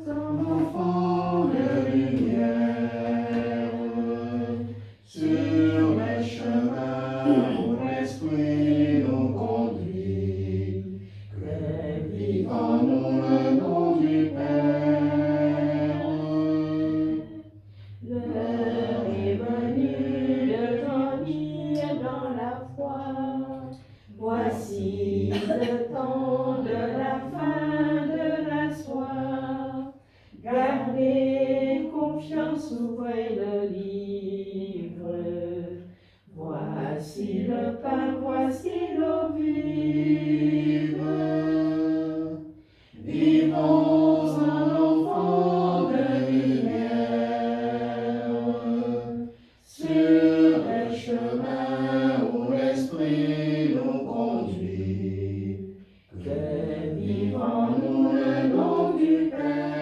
Enfants de lumière, sur les chemins où l'Esprit nous conduit, que vivons-nous le nom du Père. L'heure est venue de grandir dans la foi. Voici le temps de la fin de la soie. Gardez confiance, ouvrez le livre. Voici le pain, voici l'eau vive. Vivons en enfants de lumière, sur les chemins où l'Esprit nous conduit. Que vivons-nous le nom du Père.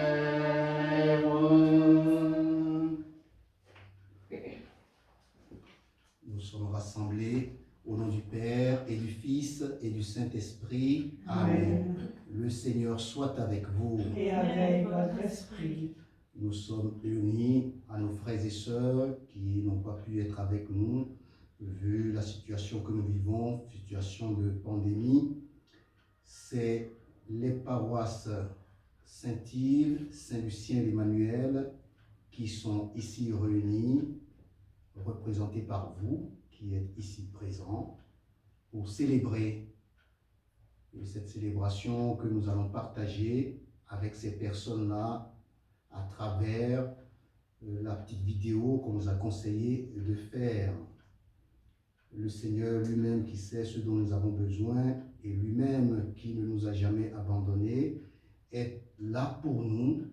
Nous sommes rassemblés au nom du Père et du Fils et du Saint-Esprit. Amen. Le Seigneur soit avec vous. Et avec votre esprit. Nous sommes unis à nos frères et sœurs qui n'ont pas pu être avec nous, vu la situation que nous vivons, situation de pandémie. C'est les paroisses Saint-Yves, Saint-Lucien et Emmanuel qui sont ici réunis, représentés par vous, qui êtes ici présents, pour célébrer cette célébration que nous allons partager avec ces personnes-là à travers la petite vidéo qu'on nous a conseillé de faire. Le Seigneur lui-même qui sait ce dont nous avons besoin et lui-même qui ne nous a jamais abandonnés est là pour nous,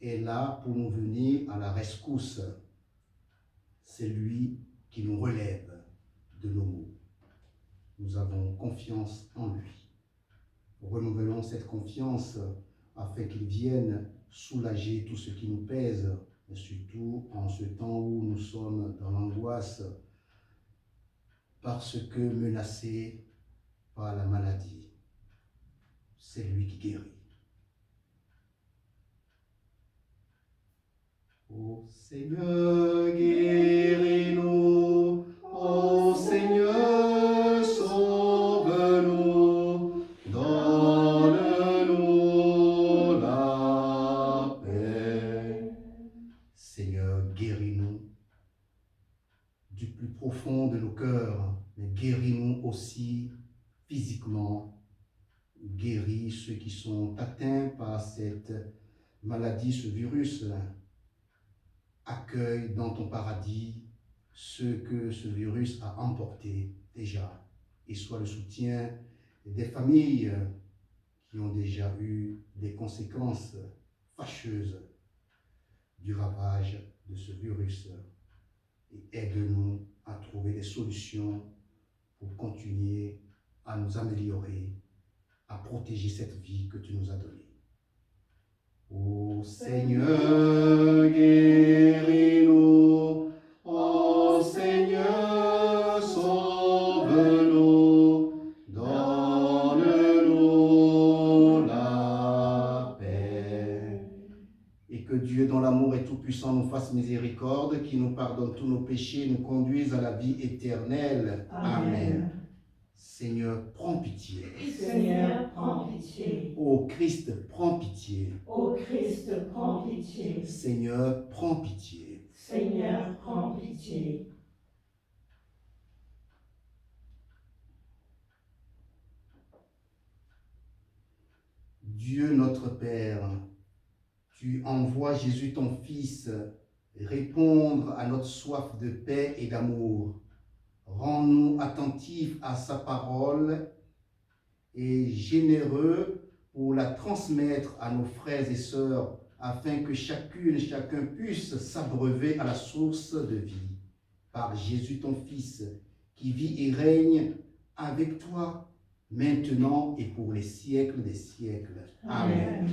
est là pour nous venir à la rescousse. C'est lui qui nous relève de nos maux. Nous avons confiance en lui. Renouvelons cette confiance afin qu'il vienne soulager tout ce qui nous pèse, et surtout en ce temps où nous sommes dans l'angoisse parce que menacés par la maladie. C'est lui qui guérit. Ô Seigneur, guéris-nous. Ô Seigneur, sauve-nous. Donne-nous la paix. Seigneur, guéris-nous du plus profond de nos cœurs, mais guéris-nous aussi physiquement. Guéris ceux qui sont atteints par cette maladie, ce virus. Accueille dans ton paradis ceux que ce virus a emportés déjà, et sois le soutien des familles qui ont déjà eu des conséquences fâcheuses du ravage de ce virus, et aide-nous à trouver des solutions pour continuer à nous améliorer, à protéger cette vie que tu nous as donnée. Ô Seigneur, guéris-nous. Ô Seigneur, sauve-nous. Donne-nous la paix. Et que Dieu, dont l'amour est tout-puissant, nous fasse miséricorde, qui nous pardonne tous nos péchés, nous conduise à la vie éternelle. Amen. Seigneur, prends pitié. Seigneur, prends pitié. Ô Christ, prends pitié. Ô Christ, prends pitié. Seigneur, prends pitié. Seigneur, prends pitié. Dieu notre Père, tu envoies Jésus ton Fils répondre à notre soif de paix et d'amour. Rends-nous attentifs à sa parole et généreux pour la transmettre à nos frères et sœurs, afin que chacune et chacun puisse s'abreuver à la source de vie. Par Jésus ton Fils, qui vit et règne avec toi, maintenant et pour les siècles des siècles. Amen.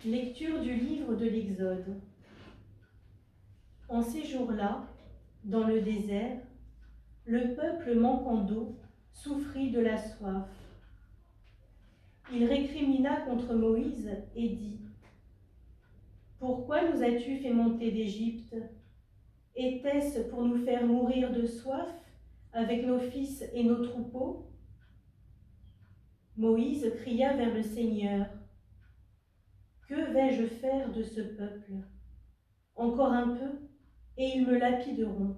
Lecture du livre de l'Exode. En ces jours-là, dans le désert, le peuple manquant d'eau souffrit de la soif. Il récrimina contre Moïse et dit : « Pourquoi nous as-tu fait monter d'Égypte ? Était-ce pour nous faire mourir de soif avec nos fils et nos troupeaux ? » Moïse cria vers le Seigneur : « Que vais-je faire de ce peuple ? Encore un peu, et ils me lapideront. »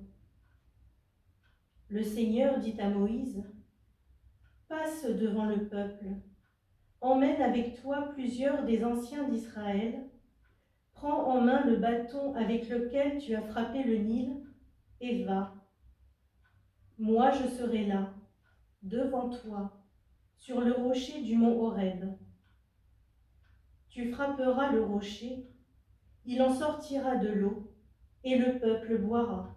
Le Seigneur dit à Moïse : « Passe devant le peuple, emmène avec toi plusieurs des anciens d'Israël, prends en main le bâton avec lequel tu as frappé le Nil, et va. Moi je serai là, devant toi, sur le rocher du mont Horeb. Tu frapperas le rocher, il en sortira de l'eau, et le peuple boira. »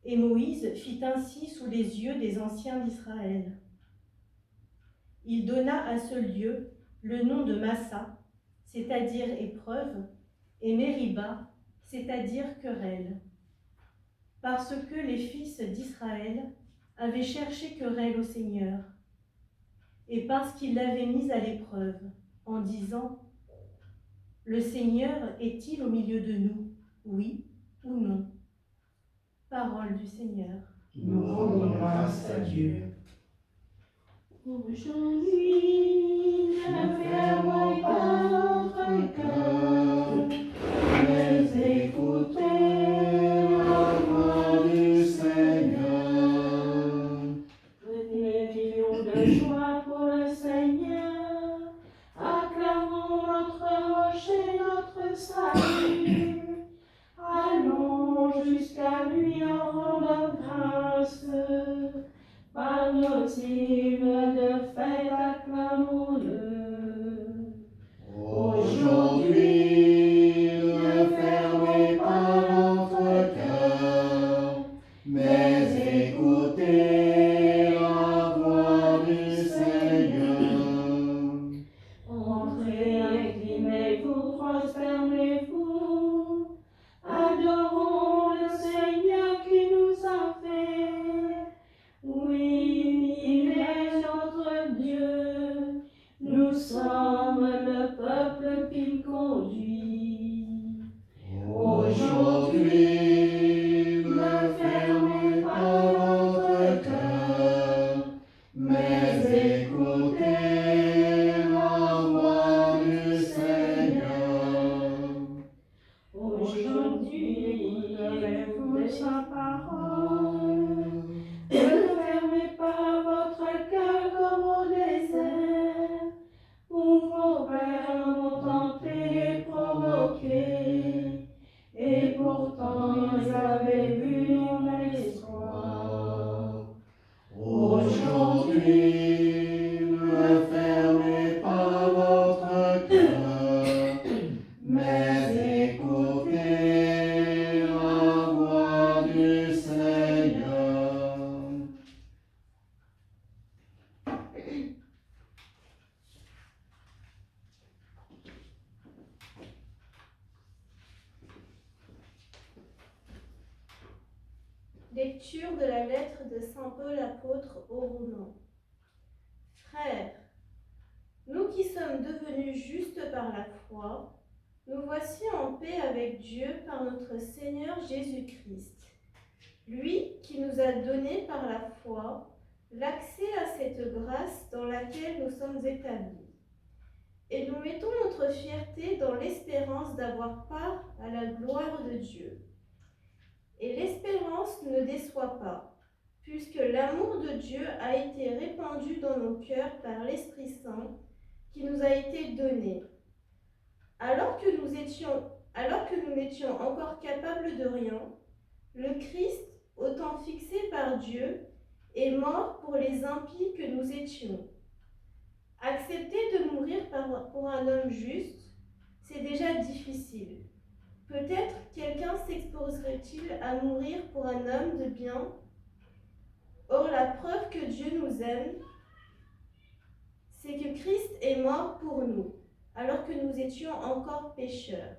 Et Moïse fit ainsi sous les yeux des anciens d'Israël. Il donna à ce lieu le nom de Massa, c'est-à-dire épreuve, et Mériba, c'est-à-dire querelle, parce que les fils d'Israël avaient cherché querelle au Seigneur, et parce qu'il l'avait mis à l'épreuve, en disant : « Le Seigneur est-il au milieu de nous, oui ou non ? » Parole du Seigneur. Nous rendons grâce à Dieu. Aujourd'hui, ne fermons pas notre cœur, mais écoutez la voix du Seigneur. Venez, vivons de joie pour le Seigneur, acclamons notre rocher, notre salut. Allons jusqu'à lui en rendant grâce. Par nos hymnes de fête, acclamons-le. Aujourd'hui, ne fermez pas votre cœur, mais écoutez la voix du Seigneur. Entrez, inclinez-vous, prosternez-vous, adorons le Seigneur qui nous a fait. Oui, il est notre Dieu, nous sommes le peuple qu'il conduit. Aujourd'hui, ne fermez pas votre cœur, mais écoutez la voix du Seigneur. Aujourd'hui, écoutez sa parole. Ne fermez pas votre cœur comme au désert, où vos pères l'ont tenté et provoqué, et pourtant ils avaient vu mon espoir. Aujourd'hui, ne fermez pas votre cœur, mais écoutez la voix du Seigneur. Lecture de la lettre de saint Paul apôtre aux Romains. Frères, nous qui sommes devenus justes par la foi, nous voici en paix avec Dieu par notre Seigneur Jésus-Christ. Lui qui nous a donné par la foi l'accès à cette grâce dans laquelle nous sommes établis. Et nous mettons notre fierté dans l'espérance d'avoir part à la gloire de Dieu. Et l'espérance ne déçoit pas, puisque l'amour de Dieu a été répandu dans nos cœurs par l'Esprit Saint qui nous a été donné. Alors que nous n'étions encore capables de rien, le Christ, au temps fixé par Dieu, est mort pour les impies que nous étions. Accepter de mourir pour un homme juste, c'est déjà difficile. Peut-être quelqu'un s'exposerait-il à mourir pour un homme de bien. Or, la preuve que Dieu nous aime, c'est que Christ est mort pour nous, alors que nous étions encore pécheurs.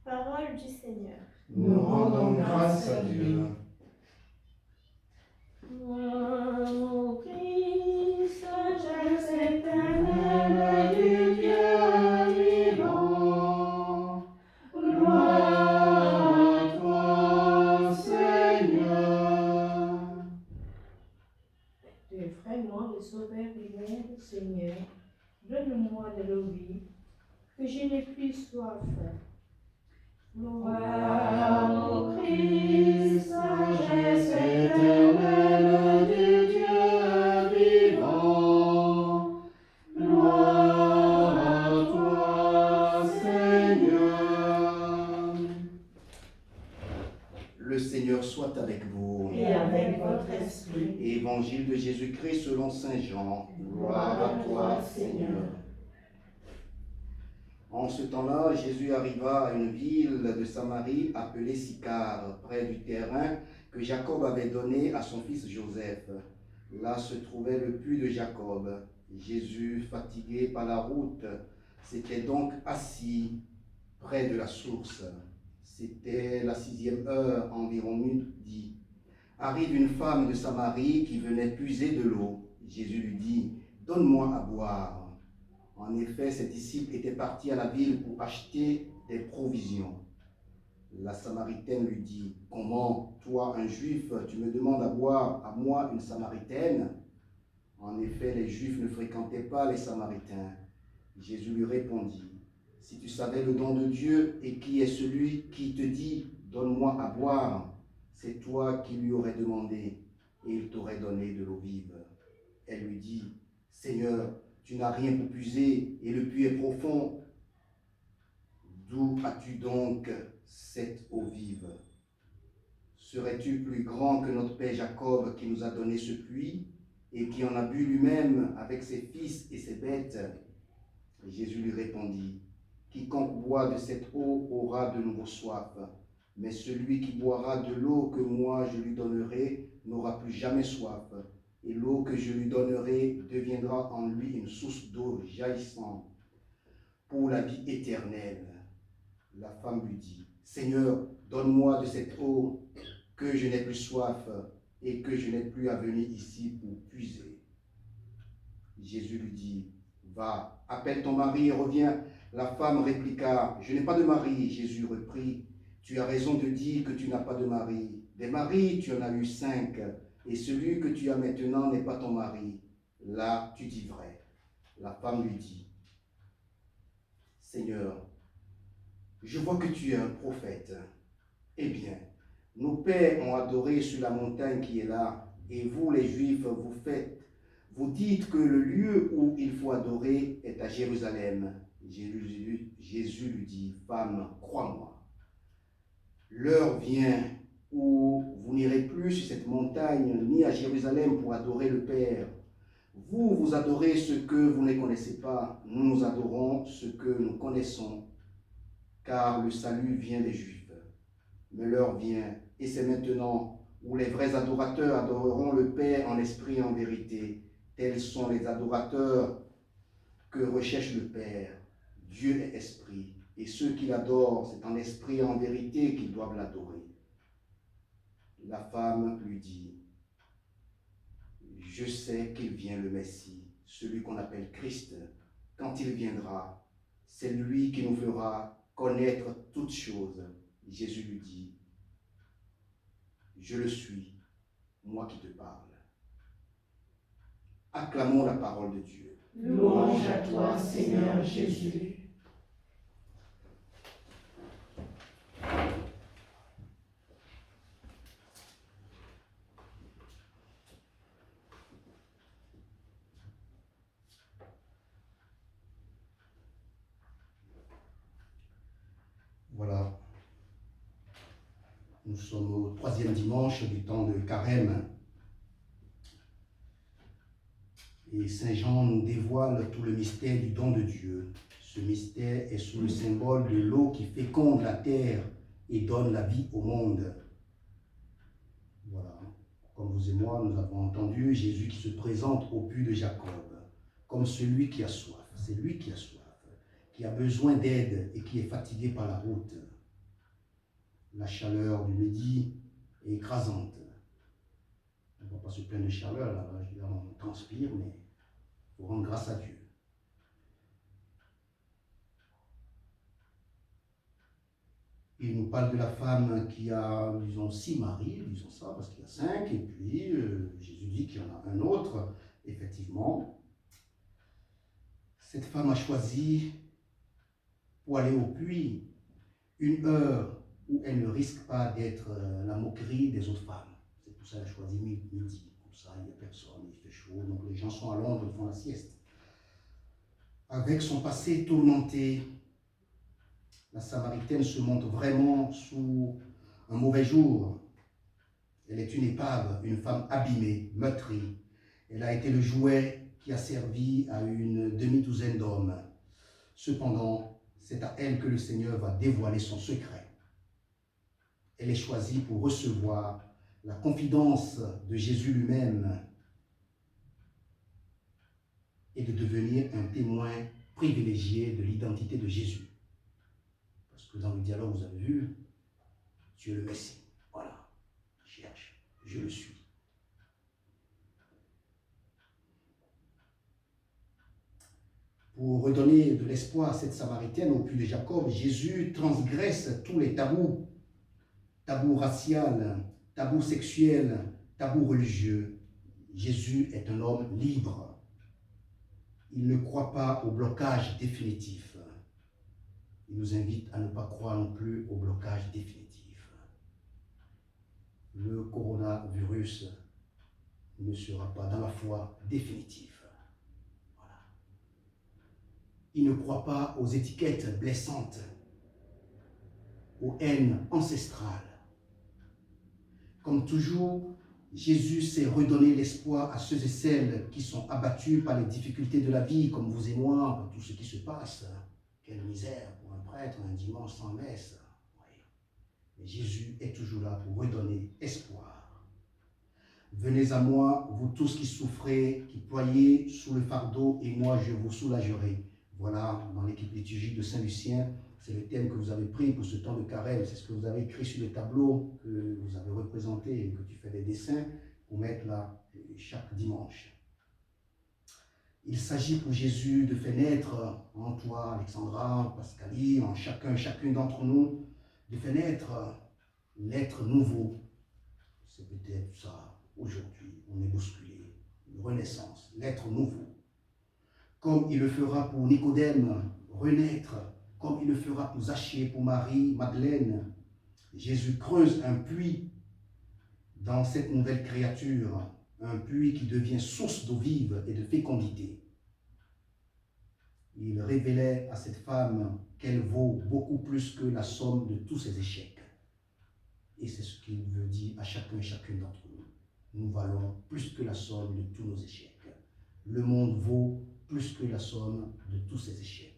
Parole du Seigneur. Nous rendons grâce à Dieu. Ô Christ, sagesse éternelle du Dieu vivant, gloire à toi, Seigneur. Défrais-moi le sauveur du monde, Seigneur. Donne-moi de l'eau vive, que je n'ai plus soif. Gloire au Christ, sagesse éternelle du Dieu vivant. Gloire à toi, Seigneur. Le Seigneur soit avec vous. Et avec votre esprit. Évangile de Jésus-Christ selon saint Jean. Gloire à toi, Seigneur. En ce temps-là, Jésus arriva à une ville de Samarie appelée Sychar, près du terrain que Jacob avait donné à son fils Joseph. Là se trouvait le puits de Jacob. Jésus, fatigué par la route, s'était donc assis près de la source. C'était la 6e heure, environ midi. Arrive une femme de Samarie qui venait puiser de l'eau. Jésus lui dit, « Donne-moi à boire. » En effet, ses disciples étaient partis à la ville pour acheter des provisions. La Samaritaine lui dit, « Comment, toi, un Juif, tu me demandes à boire, à moi, une Samaritaine ?» En effet, les Juifs ne fréquentaient pas les Samaritains. Jésus lui répondit, « Si tu savais le don de Dieu et qui est celui qui te dit, « Donne-moi à boire », c'est toi qui lui aurais demandé et il t'aurait donné de l'eau vive. » Elle lui dit, « Seigneur, tu n'as rien pour puiser et le puits est profond. D'où as-tu donc cette eau vive? Serais-tu plus grand que notre père Jacob qui nous a donné ce puits et qui en a bu lui-même avec ses fils et ses bêtes? » Jésus lui répondit, « Quiconque boit de cette eau aura de nouveau soif, mais celui qui boira de l'eau que moi je lui donnerai n'aura plus jamais soif. Et l'eau que je lui donnerai deviendra en lui une source d'eau jaillissant pour la vie éternelle. » La femme lui dit, « Seigneur, donne-moi de cette eau, que je n'ai plus soif et que je n'ai plus à venir ici pour puiser. » Jésus lui dit, « Va, appelle ton mari et reviens. » La femme répliqua, « Je n'ai pas de mari. » Jésus reprit, « Tu as raison de dire que tu n'as pas de mari. Des maris, tu en as eu 5. Et celui que tu as maintenant n'est pas ton mari. Là, tu dis vrai. » La femme lui dit, « Seigneur, je vois que tu es un prophète. Eh bien, nos pères ont adoré sur la montagne qui est là, et vous, les Juifs, vous dites que le lieu où il faut adorer est à Jérusalem. » Jésus lui dit, « Femme, crois-moi, l'heure vient où vous n'irez plus sur cette montagne, ni à Jérusalem pour adorer le Père. Vous, vous adorez ce que vous ne connaissez pas. Nous, nous adorons ce que nous connaissons, car le salut vient des Juifs. Mais l'heure vient, et c'est maintenant, où les vrais adorateurs adoreront le Père en esprit et en vérité. Tels sont les adorateurs que recherche le Père. Dieu est esprit, et ceux qui l'adorent, c'est en esprit et en vérité qu'ils doivent l'adorer. La femme lui dit, « Je sais qu'il vient le Messie, celui qu'on appelle Christ. Quand il viendra, c'est lui qui nous fera connaître toutes choses. » Jésus lui dit, « Je le suis, moi qui te parle. » Acclamons la parole de Dieu. Louange à toi, Seigneur Jésus. Voilà, nous sommes au 3e dimanche du temps de Carême. Et Saint Jean nous dévoile tout le mystère du don de Dieu. Ce mystère est sous le symbole de l'eau qui féconde la terre et donne la vie au monde. Voilà, comme vous et moi, nous avons entendu Jésus qui se présente au puits de Jacob, comme celui qui a soif. C'est lui qui a soif. qui a besoin d'aide et qui est fatigué par la route. La chaleur du midi est écrasante. On ne va pas se plaindre de chaleur, là, on transpire, mais il faut rendre grâce à Dieu. Il nous parle de la femme qui a, disons, 6 maris, disons ça, parce qu'il y a 5, et puis Jésus dit qu'il y en a un autre, effectivement. Cette femme a choisi, pour aller au puits, une heure où elle ne risque pas d'être la moquerie des autres femmes. C'est pour ça qu'elle a choisi midi, comme ça il n'y a personne, il fait chaud, donc les gens sont à l'ombre, ils font la sieste. Avec son passé tourmenté, la Samaritaine se montre vraiment sous un mauvais jour. Elle est une épave, une femme abîmée, meurtrie. Elle a été le jouet qui a servi à une demi-douzaine d'hommes. Cependant, c'est à elle que le Seigneur va dévoiler son secret. Elle est choisie pour recevoir la confidence de Jésus lui-même et de devenir un témoin privilégié de l'identité de Jésus. Parce que dans le dialogue, vous avez vu, tu es le Messie. Voilà, cherche, je le suis. Pour redonner de l'espoir à cette Samaritaine au puits de Jacob, Jésus transgresse tous les tabous. Tabou racial, tabou sexuel, tabou religieux. Jésus est un homme libre. Il ne croit pas au blocage définitif. Il nous invite à ne pas croire non plus au blocage définitif. Le coronavirus ne sera pas dans la foi définitive. Voilà. Il ne croit pas aux étiquettes blessantes, aux haines ancestrales. Comme toujours, Jésus sait redonner l'espoir à ceux et celles qui sont abattus par les difficultés de la vie, comme vous et moi, par tout ce qui se passe. Quelle misère pour un prêtre, un dimanche sans messe. Oui. Mais Jésus est toujours là pour redonner espoir. Venez à moi, vous tous qui souffrez, qui ployez sous le fardeau, et moi je vous soulagerai. Voilà, dans l'équipe liturgique de Saint-Lucien, c'est le thème que vous avez pris pour ce temps de carême. C'est ce que vous avez écrit sur le tableau que vous avez représenté et que tu fais des dessins pour mettre là chaque dimanche. Il s'agit pour Jésus de faire naître en toi, Alexandra, Pascalie, en chacune d'entre nous, de faire naître l'être nouveau. C'est peut-être ça, aujourd'hui, on est bousculé, une renaissance, l'être nouveau. Comme il le fera pour Nicodème, renaître, comme il le fera pour Zachée, pour Marie, Madeleine. Jésus creuse un puits dans cette nouvelle créature, un puits qui devient source d'eau vive et de fécondité. Il révélait à cette femme qu'elle vaut beaucoup plus que la somme de tous ses échecs. Et c'est ce qu'il veut dire à chacun et chacune d'entre nous. Nous valons plus que la somme de tous nos échecs. Le monde vaut plus que la somme de tous ses échecs.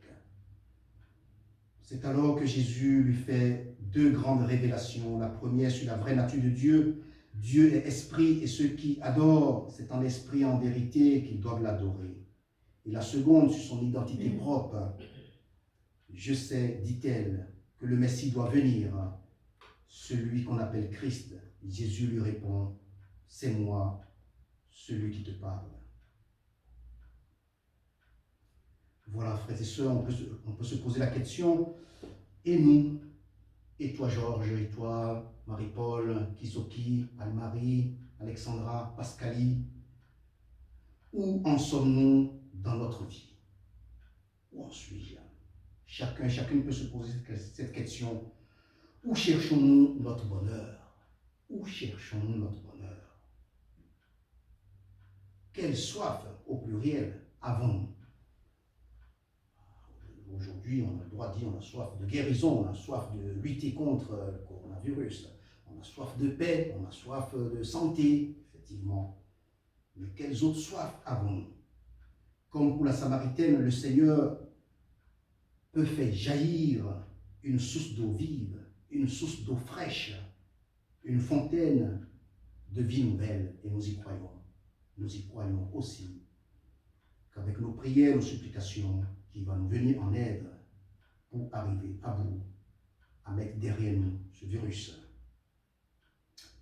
C'est alors que Jésus lui fait 2 grandes révélations. La première sur la vraie nature de Dieu. Dieu est esprit et ceux qui adorent, c'est en esprit et en vérité qu'ils doivent l'adorer. Et la seconde sur son identité propre. Je sais, dit-elle, que le Messie doit venir, celui qu'on appelle Christ. Jésus lui répond, c'est moi, celui qui te parle. Voilà, frères et sœurs, on peut se poser la question, et nous, et toi Georges, et toi Marie-Paul, Kisoki, Anne-Marie, Alexandra, Pascalie, où en sommes-nous dans notre vie? Où en suis-je? Chacune peut se poser cette question. Où cherchons-nous notre bonheur? Où cherchons-nous notre bonheur? Quelle soif, au pluriel, avons-nous? Aujourd'hui, on a le droit de dire on a soif de guérison, on a soif de lutter contre le coronavirus, on a soif de paix, on a soif de santé, effectivement. Mais quelles autres soifs avons-nous? Comme pour la Samaritaine, le Seigneur peut faire jaillir une source d'eau vive, une source d'eau fraîche, une fontaine de vie nouvelle, et nous y croyons. Nous y croyons aussi qu'avec nos prières, nos supplications, qui va nous venir en aide, pour arriver à bout, à mettre derrière nous ce virus.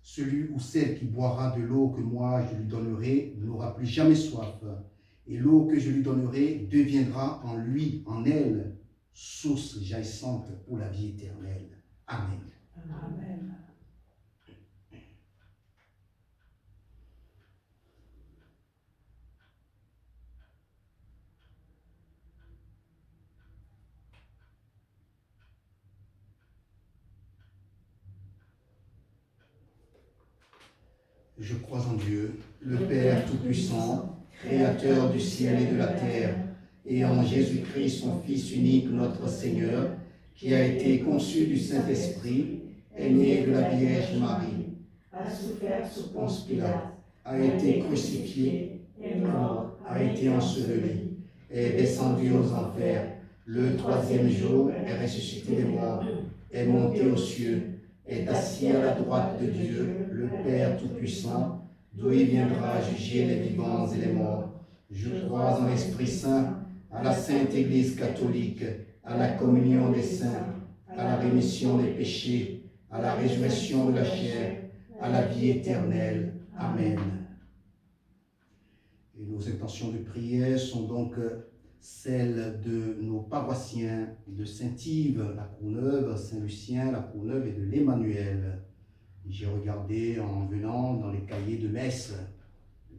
Celui ou celle qui boira de l'eau que moi je lui donnerai n'aura plus jamais soif, et l'eau que je lui donnerai deviendra en lui, en elle, source jaillissante pour la vie éternelle. Amen. Amen. Je crois en Dieu, le Père Tout-Puissant, Créateur du ciel et de la terre, et en Jésus-Christ, son Fils unique, notre Seigneur, qui a été conçu du Saint-Esprit, est né de la Vierge Marie, A souffert sous Ponce Ponce Pilate, a été crucifié, est mort, a été enseveli, est descendu aux enfers, le troisième jour est ressuscité des morts, est monté aux cieux, est assis à la droite de Dieu, le Père Tout-Puissant, d'où il viendra juger les vivants et les morts. Je crois en l'Esprit Saint, à la Sainte Église catholique, à la communion des saints, à la rémission des péchés, à la résurrection de la chair, à la vie éternelle. Amen. Et nos intentions de prière sont donc celles de nos paroissiens de Saint-Yves, la Courneuve, Saint-Lucien, la Courneuve et de l'Emmanuel. J'ai regardé en venant dans les cahiers de messe.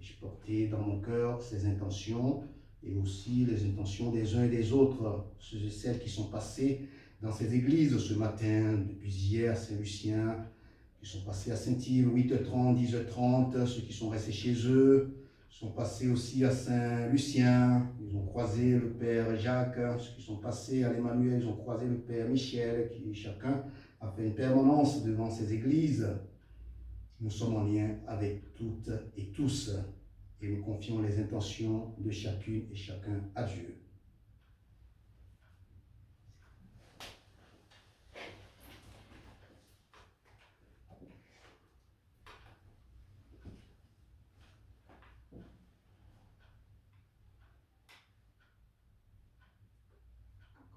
J'ai porté dans mon cœur ces intentions et aussi les intentions des uns et des autres, ceux et celles qui sont passés dans ces églises ce matin, depuis hier à Saint-Lucien, qui sont passés à Saint-Yves, 8h30, 10h30, ceux qui sont restés chez eux, sont passés aussi à Saint-Lucien, ils ont croisé le Père Jacques, ceux qui sont passés à l'Emmanuel, ils ont croisé le Père Michel, qui chacun a fait une permanence devant ces églises. Nous sommes en lien avec toutes et tous, et nous confions les intentions de chacune et chacun à Dieu.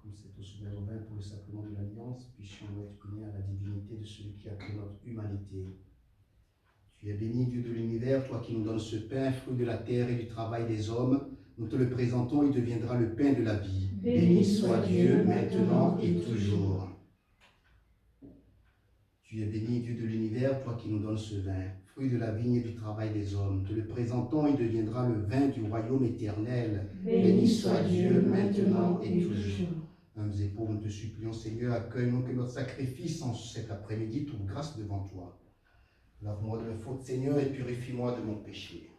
Comme c'est au souverain pour le sacrement de l'Alliance, puissions-nous être unis à la divinité de celui qui a créé notre humanité. Tu es béni, Dieu de l'univers, toi qui nous donnes ce pain, fruit de la terre et du travail des hommes. Nous te le présentons, il deviendra le pain de la vie. Béni soit Dieu, maintenant et toujours. Tu es béni, Dieu de l'univers, toi qui nous donnes ce vin, fruit de la vigne et du travail des hommes. Nous te le présentons, il deviendra le vin du royaume éternel. Béni soit Dieu, maintenant et toujours. Hommes et pauvres, nous te supplions, Seigneur, accueille-nous que notre sacrifice en cet après-midi trouve grâce devant toi. Lave-moi de mes fautes, Seigneur, et purifie-moi de mon péché.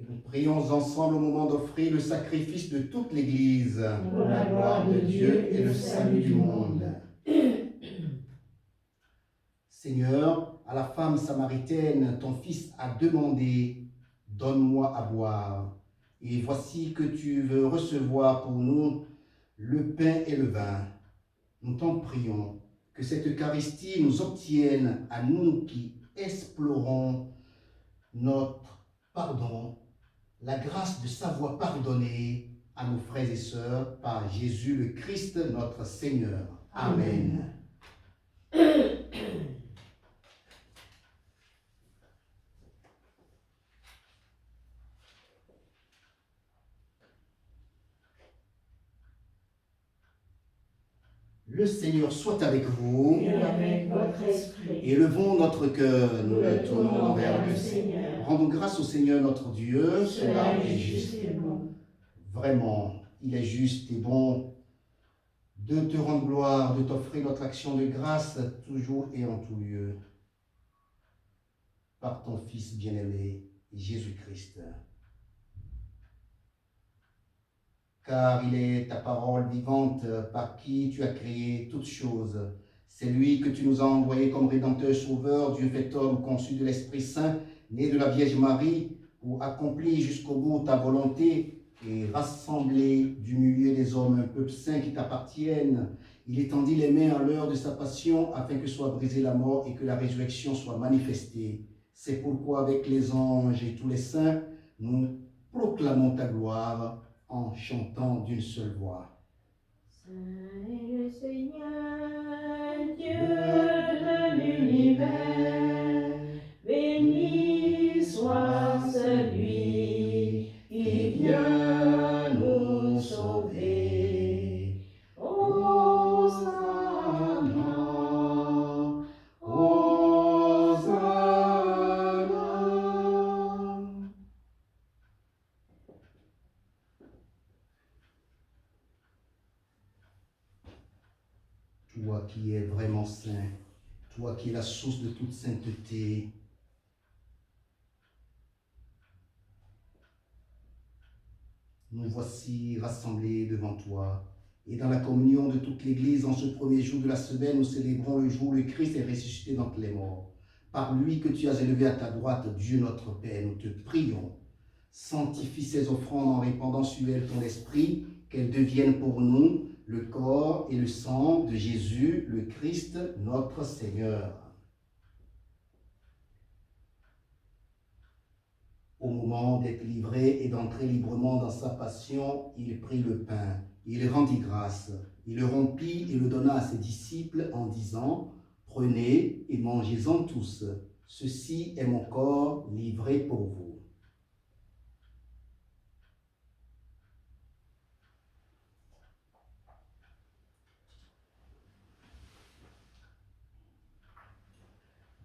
Nous prions ensemble au moment d'offrir le sacrifice de toute l'Église pour la gloire de Dieu et le salut du monde. Seigneur, à la femme samaritaine, ton fils a demandé, donne-moi à boire. Et voici que tu veux recevoir pour nous le pain et le vin. Nous t'en prions que cette Eucharistie nous obtienne à nous qui explorons notre pardon, la grâce de savoir pardonner à nos frères et sœurs par Jésus le Christ notre Seigneur. Amen. Le Seigneur soit avec vous. Et avec votre esprit. Élevons notre cœur, nous Nous le le tournons tournons vers vers le le Seigneur. Seigneur. Rendons grâce au Seigneur notre Dieu. Cela est juste et bon. Vraiment, il est juste et bon de te rendre gloire, de t'offrir notre action de grâce toujours et en tout lieu. Par ton Fils bien-aimé, Jésus-Christ. Car il est ta parole vivante par qui tu as créé toutes choses. C'est lui que tu nous as envoyé comme Rédempteur Sauveur, Dieu fait homme, conçu de l'Esprit Saint, né de la Vierge Marie, pour accomplir jusqu'au bout ta volonté et rassembler du milieu des hommes un peuple saint qui t'appartienne. Il étendit les mains à l'heure de sa passion afin que soit brisée la mort et que la résurrection soit manifestée. C'est pourquoi avec les anges et tous les saints, nous proclamons ta gloire en chantant d'une seule voix. Saint est le Seigneur, Dieu de l'univers, béni soit celui qui vient nous sauver. Hosanna, Hosanna. Toi qui es vraiment saint, toi qui es la source de toute sainteté, nous voici rassemblés devant toi. Et dans la communion de toute l'Église, en ce premier jour de la semaine, nous célébrons le jour où le Christ est ressuscité d'entre les morts. Par lui que tu as élevé à ta droite, Dieu notre Père, nous te prions. Sanctifie ces offrandes en répandant sur elles ton esprit, qu'elles deviennent pour nous le corps et le sang de Jésus, le Christ, notre Seigneur. Au moment d'être livré et d'entrer librement dans sa passion, il prit le pain, il rendit grâce, il le rompit et le donna à ses disciples en disant « Prenez et mangez-en tous, ceci est mon corps livré pour vous. »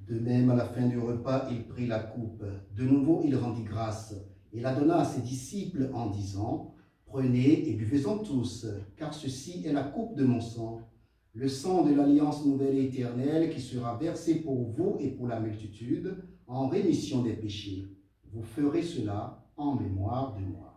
De même, à la fin du repas, il prit la coupe. De nouveau, il rendit grâce et la donna à ses disciples en disant « Prenez et buvez-en tous, car ceci est la coupe de mon sang, le sang de l'alliance nouvelle et éternelle qui sera versé pour vous et pour la multitude en rémission des péchés. Vous ferez cela en mémoire de moi. »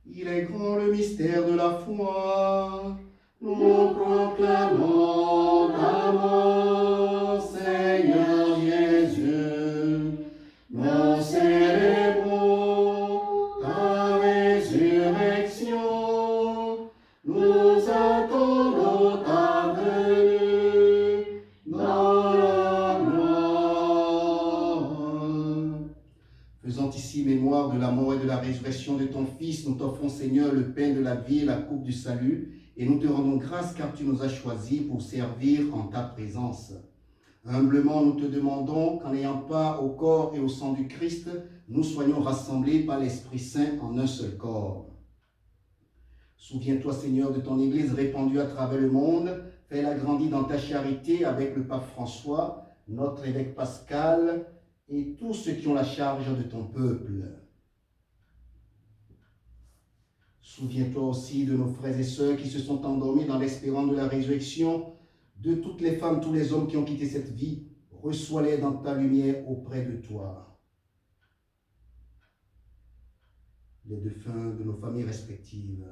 Il est grand le mystère de la foi. Nous proclamons ta mort, Seigneur Jésus. Nous célébrons ta résurrection. Nous attendons ta venue dans la gloire. Faisant ici mémoire de la mort et de la résurrection de ton Fils, nous t'offrons, Seigneur, le pain de la vie et la coupe du salut, et nous te rendons grâce car tu nous as choisis pour servir en ta présence. Humblement, nous te demandons qu'en ayant part au corps et au sang du Christ, nous soyons rassemblés par l'Esprit Saint en un seul corps. Souviens-toi, Seigneur, de ton Église répandue à travers le monde, fais-la grandir dans ta charité avec le pape François, notre évêque Pascal, et tous ceux qui ont la charge de ton peuple. Souviens-toi aussi de nos frères et sœurs qui se sont endormis dans l'espérance de la résurrection, de toutes les femmes, tous les hommes qui ont quitté cette vie. Reçois-les dans ta lumière auprès de toi. Les défunts de nos familles respectives,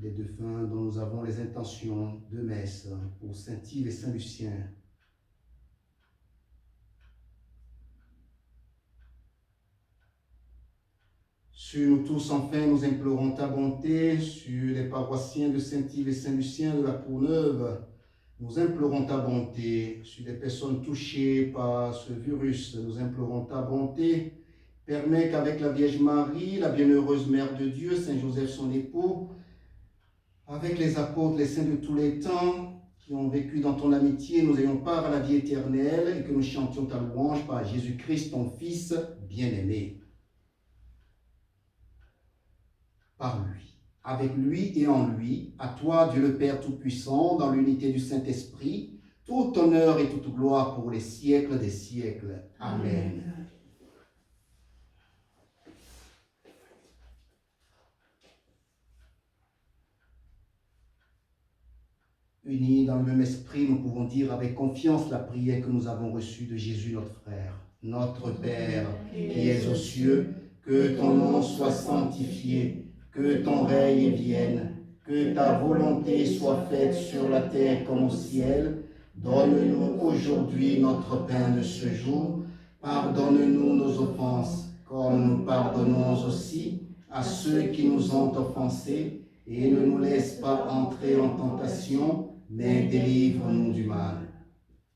les défunts dont nous avons les intentions de messe pour Saint-Yves et Saint-Lucien, sur nous tous, enfin, nous implorons ta bonté, sur les paroissiens de Saint-Yves et Saint-Lucien de la Courneuve, nous implorons ta bonté, sur les personnes touchées par ce virus, nous implorons ta bonté. Permets qu'avec la Vierge Marie, la bienheureuse Mère de Dieu, Saint Joseph son époux, avec les apôtres, les saints de tous les temps, qui ont vécu dans ton amitié, nous ayons part à la vie éternelle et que nous chantions ta louange par Jésus-Christ, ton Fils bien-aimé. Par lui, avec lui et en lui, à toi, Dieu le Père Tout-Puissant, dans l'unité du Saint-Esprit, tout honneur et toute gloire pour les siècles des siècles. Amen. Unis dans le même esprit, nous pouvons dire avec confiance la prière que nous avons reçue de Jésus notre frère. Notre Père, qui es aux cieux, que ton nom soit sanctifié, que ton règne vienne, que ta volonté soit faite sur la terre comme au ciel. Donne-nous aujourd'hui notre pain de ce jour. Pardonne-nous nos offenses, comme nous pardonnons aussi à ceux qui nous ont offensés. Et ne nous laisse pas entrer en tentation, mais délivre-nous du mal.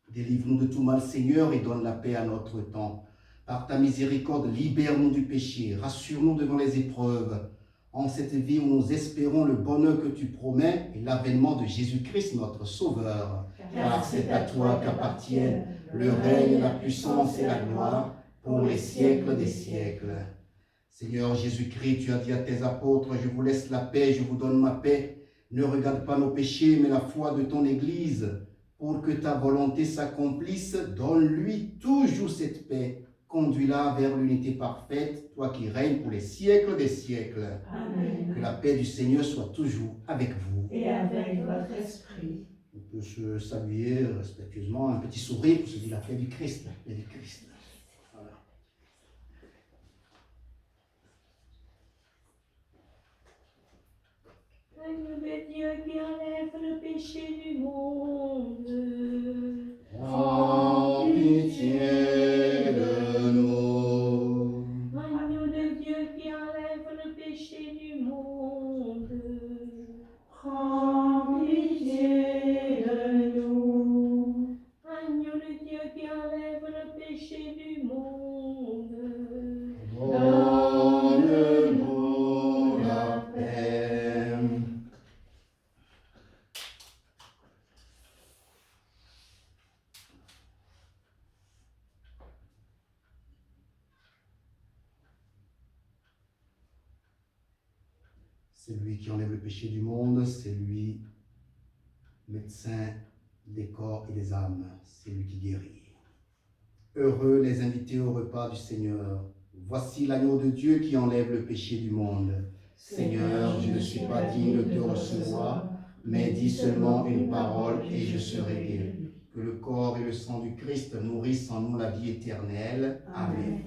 Délivre-nous de tout mal, Seigneur, et donne la paix à notre temps. Par ta miséricorde, libère-nous du péché, rassure-nous devant les épreuves. En cette vie où nous espérons le bonheur que tu promets et l'avènement de Jésus-Christ, notre Sauveur. Car c'est à toi qu'appartiennent le règne, la puissance et la gloire pour les siècles des siècles. Seigneur Jésus-Christ, tu as dit à tes apôtres, je vous laisse la paix, je vous donne ma paix. Ne regarde pas nos péchés, mais la foi de ton Église. Pour que ta volonté s'accomplisse, donne-lui toujours cette paix. Conduis-la vers l'unité parfaite, toi qui règnes pour les siècles des siècles. Amen. Que la paix du Seigneur soit toujours avec vous. Et avec votre esprit. On peut se saluer respectueusement, un petit sourire pour se dire la paix du Christ, la paix du Christ. Voilà. Agneau de Dieu qui enlève le péché du monde. Prends pitié de nous. Agneau de Dieu qui enlève le péché du monde. Prends pitié de nous. Agneau de Dieu qui enlève le péché du monde. Donne-nous la paix. C'est lui qui enlève le péché du monde, c'est lui, médecin des corps et des âmes, c'est lui qui guérit. Heureux les invités au repas du Seigneur. Voici l'agneau de Dieu qui enlève le péché du monde. Seigneur, je ne suis pas digne de te recevoir, mais dis seulement une parole et je serai guéri. Que le corps et le sang du Christ nourrissent en nous la vie éternelle. Amen.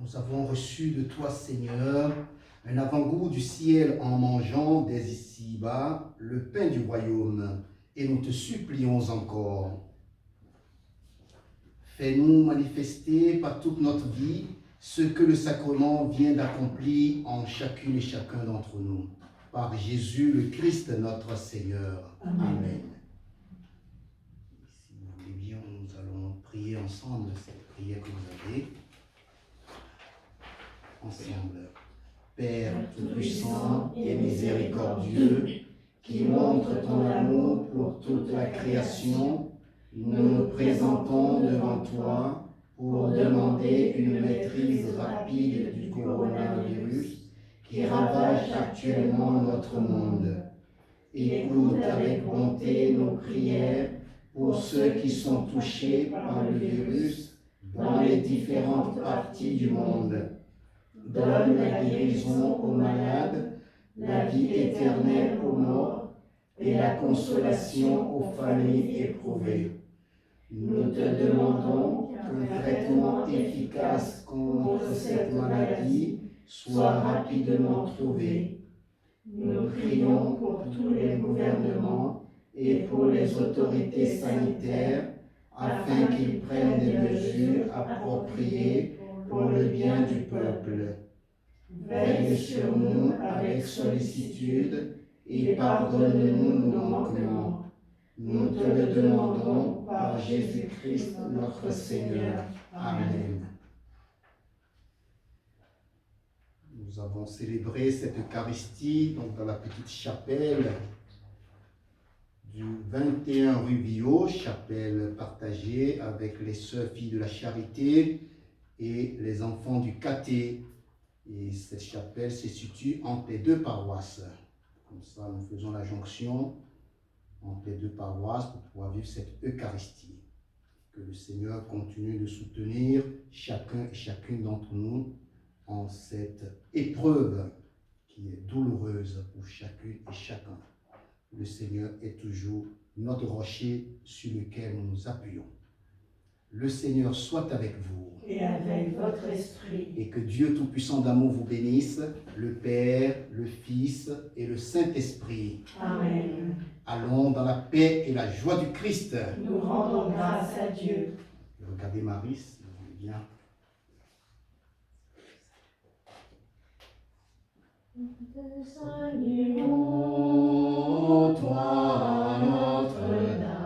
nous avons reçu de toi, Seigneur, un avant-goût du ciel en mangeant dès ici-bas le pain du royaume, et nous te supplions encore. Fais-nous manifester par toute notre vie ce que le sacrement vient d'accomplir en chacune et chacun d'entre nous. Par Jésus le Christ, notre Seigneur. Amen. Si vous voulez bien, nous allons prier ensemble cette prière que vous avez. Ensemble. Père tout-puissant et miséricordieux, qui montre ton amour pour toute la création, nous nous présentons devant toi pour demander une maîtrise rapide du coronavirus qui ravage actuellement notre monde. Écoute avec bonté nos prières pour ceux qui sont touchés par le virus dans les différentes parties du monde. Donne la guérison aux malades, la vie éternelle aux morts et la consolation aux familles éprouvées. Nous te demandons qu'un traitement efficace contre cette maladie soit rapidement trouvé. Nous prions pour tous les gouvernements et pour les autorités sanitaires afin qu'ils prennent des mesures appropriées pour le bien du peuple. Veille sur nous avec sollicitude et pardonne-nous nos manquements. Nous te le demandons par Jésus-Christ notre Seigneur. Amen. Nous avons célébré cette Eucharistie donc dans la petite chapelle du 21 rue Villot, chapelle partagée avec les sœurs filles de la Charité et les enfants du caté. Et cette chapelle se situe entre les deux paroisses. Comme ça, nous faisons la jonction entre les deux paroisses pour pouvoir vivre cette Eucharistie. Que le Seigneur continue de soutenir chacun et chacune d'entre nous en cette épreuve qui est douloureuse pour chacune et chacun. Le Seigneur est toujours notre rocher sur lequel nous nous appuyons. Le Seigneur soit avec vous. Et avec votre esprit. Et que Dieu Tout-Puissant d'amour vous bénisse, le Père, le Fils et le Saint-Esprit. Amen. Allons dans la paix et la joie du Christ. Nous rendons grâce à Dieu. Regardez Marie, si vous voulez bien. Te saluons, toi, Notre-Dame,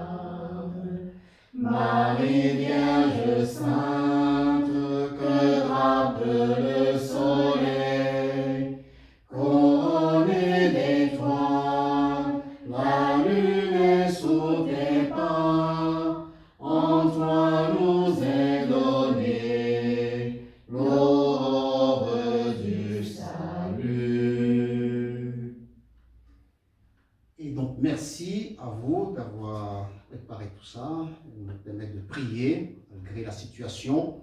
Marie Vierge Sainte, que drape le soleil, couronnée d'étoiles, la lune est sous tes pas, en toi nous est donnée l'aurore du salut. Et donc, merci à vous d'avoir préparé tout ça, de nous permettre de prier malgré la situation.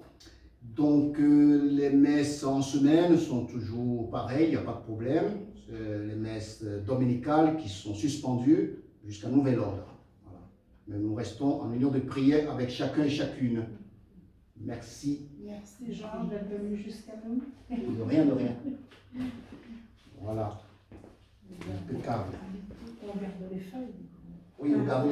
Donc, les messes en semaine sont toujours pareilles, il n'y a pas de problème. C'est les messes dominicales qui sont suspendues jusqu'à nouvel ordre. Voilà. Mais nous restons en union de prière avec chacun et chacune. Merci. Merci Jean d'être venu jusqu'à nous. De rien, de rien. Voilà. Impeccable. On garde les feuilles. Oui, regardez.